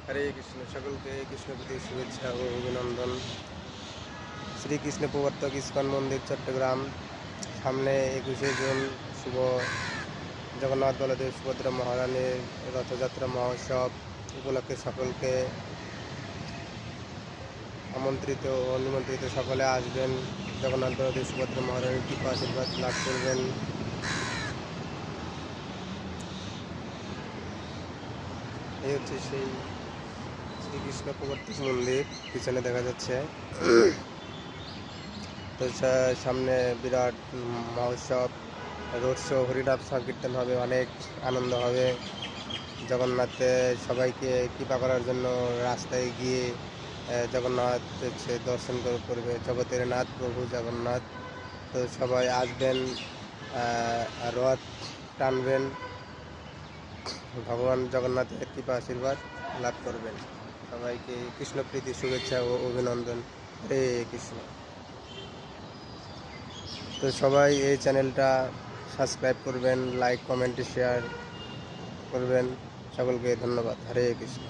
হরে কৃষ্ণ। সকলকে কৃষ্ণপ্রীতি শুভেচ্ছা ও অভিনন্দন। শ্রীকৃষ্ণ প্রবর্তক ইস্কন মন্দির চট্টগ্রাম। সামনে 21শে জুন শুভ জগন্নাথ বলদেব সুভদ্রা মহারানীর রথযাত্রা মহোৎসব উপলক্ষে সকলকে আমন্ত্রিত ও নিমন্ত্রিত। সকলে আসবেন, জগন্নাথ বলদেব সুভদ্রা মহারানীর কৃপা আশীর্বাদ লাভ করবেন। এই হচ্ছে সেই শ্রীকৃষ্ণ প্রবর্তক মন্দির, পিছনে দেখা যাচ্ছে। তো সামনে বিরাট মহোৎসব, রোড শো, হরিনাম সংকীর্তন হবে, অনেক আনন্দ হবে। জগন্নাথে সবাইকে কৃপা করার জন্য রাস্তায় গিয়ে জগন্নাথ দর্শন করবে, জগতের নাথ প্রভু জগন্নাথ। তো সবাই আসবেন, রথ টানবেন, ভগবান জগন্নাথের কৃপা আশীর্বাদ লাভ করবেন। সবাইকে কৃষ্ণপ্রীতি শুভেচ্ছা ও অভিনন্দন। হরে কৃষ্ণ। তো সবাই এই চ্যানেলটা সাবস্ক্রাইব করবেন, লাইক কমেন্ট শেয়ার করবেন। সকলকে ধন্যবাদ। হরে কৃষ্ণ।